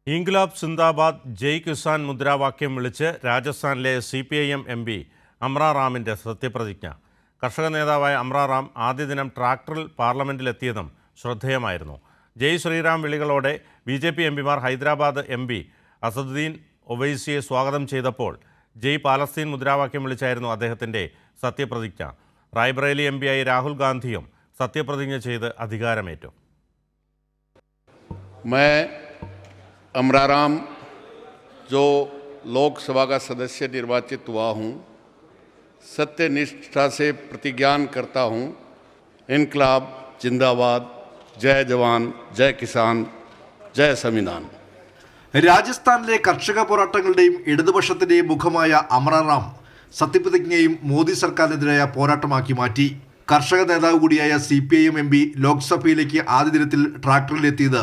ഇൻക്ലാബ് സിന്ദാബാദ് ജയ് കിസാൻ മുദ്രാവാക്യം വിളിച്ച് രാജസ്ഥാനിലെ CPIM MP അമ്ര റാമിൻ്റെ സത്യപ്രതിജ്ഞ. കർഷക നേതാവായ അമ്ര റാം ആദ്യ ദിനം ട്രാക്ടറിൽ പാർലമെൻറ്റിലെത്തിയതും ശ്രദ്ധേയമായിരുന്നു. ജയ് ശ്രീറാം വിളികളോടെ BJP MPമാർ ഹൈദരാബാദ് MP അസദുദ്ദീൻ ഒവൈസിയെ സ്വാഗതം ചെയ്തപ്പോൾ ജയ് പാലസ്തീൻ മുദ്രാവാക്യം വിളിച്ചായിരുന്നു അദ്ദേഹത്തിൻ്റെ സത്യപ്രതിജ്ഞ. റായ്ബറേലി MPയായി രാഹുൽ ഗാന്ധിയും സത്യപ്രതിജ്ഞ ചെയ്ത് അധികാരമേറ്റു. अमरा राम जो लोकसभा का सदस्य निर्वाचित हुआ हूँ, सत्यनिष्ठा से प्रतिज्ञान करता हूँ। इनकलाब जिंदाबाद, जय जवान, जय किसान, जय संविधान. രാജസ്ഥാനിലെ കർഷക പോരാട്ടങ്ങളുടെയും ഇടതുപക്ഷത്തിൻ്റെയും മുഖമായ അമ്ര റാം സത്യപ്രതിജ്ഞയും മോദി സർക്കാരിനെതിരായ പോരാട്ടമാക്കി മാറ്റി. കർഷക നേതാവ് കൂടിയായ CPIM MP ലോക്സഭയിലേക്ക് ആദ്യ ദിനത്തിൽ ട്രാക്ടറിലെത്തിയത്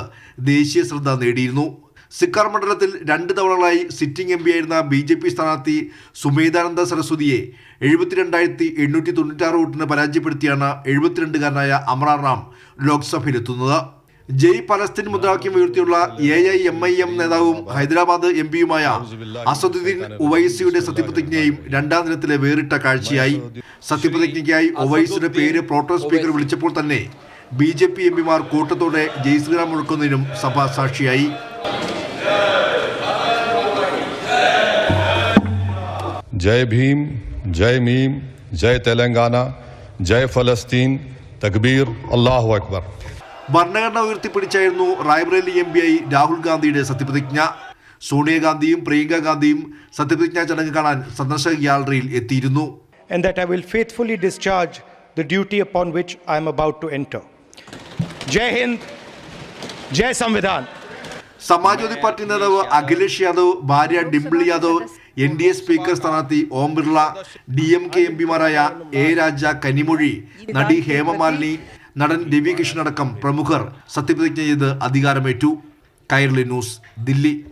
ദേശീയ ശ്രദ്ധ നേടിയിരുന്നു. സിക്കാർ മണ്ഡലത്തിൽ 2 തവണകളായി സിറ്റിംഗ് MP ആയിരുന്ന BJP സ്ഥാനാർത്ഥി സുമേധാനന്ദ സരസ്വതിയെ 72,896 വോട്ടിന് പരാജയപ്പെടുത്തിയാണ് 72-കാരനായ അമ്ര റാം ലോക്സഭയിലെത്തുന്നത്. ജയ് പലസ്തീൻ മുദ്രാവാക്യം ഉയർത്തിയുള്ള AIMIM നേതാവും ഹൈദരാബാദ് MPയുമായ അസദുദ്ദീൻ ഒവൈസിയുടെ സത്യപ്രതിജ്ഞയും 2ാം ദിനത്തിലെ വേറിട്ട കാഴ്ചയായി. സത്യപ്രതിജ്ഞയ്ക്കായി ഒവൈസിയുടെ പേര് പ്രോട്ടോം സ്പീക്കർ വിളിച്ചപ്പോൾ തന്നെ BJP MPമാർ കൂട്ടത്തോടെ ജയ് ശ്രീറാം മുഴക്കുന്നതിനും സഭ സാക്ഷിയായി. जय भीम, जय मीम, जय तेलंगाना, जय फलस्तीन, तकबीर, अल्लाहु अकबर. ഭരണഘടന ഉയർത്തിപ്പിടിച്ചായിരുന്നു റായ്ബറേലി MPയായി രാഹുൽ ഗാന്ധിയുടെ സത്യപ്രതിജ്ഞ. സോണിയാഗാന്ധിയും പ്രിയങ്ക ഗാന്ധിയും സത്യപ്രതിജ്ഞാ ചടങ്ങ് കാണാൻ സന്ദർശക ഗ്യാലറിയിൽ എത്തിയിരുന്നു. And that I will faithfully discharge the duty upon which I am about to enter. Jai Hind, Jai Samvidhan. Samajwadi party നേതാവ് അഖിലേഷ് യാദവ്, ഭാര്യ ഡിംപിൾ യാദവ്, NDA സ്പീക്കർ സ്ഥാനാർത്ഥി ഓം ബിർള, DMK MPമാരായ A രാജ, കനിമൊഴി, നടി ഹേമമാലിനി, നടൻ രവി കിഷൻ അടക്കം പ്രമുഖർ സത്യപ്രതിജ്ഞ ചെയ്ത് അധികാരമേറ്റു. കൈരളി ന്യൂസ്, ദില്ലി.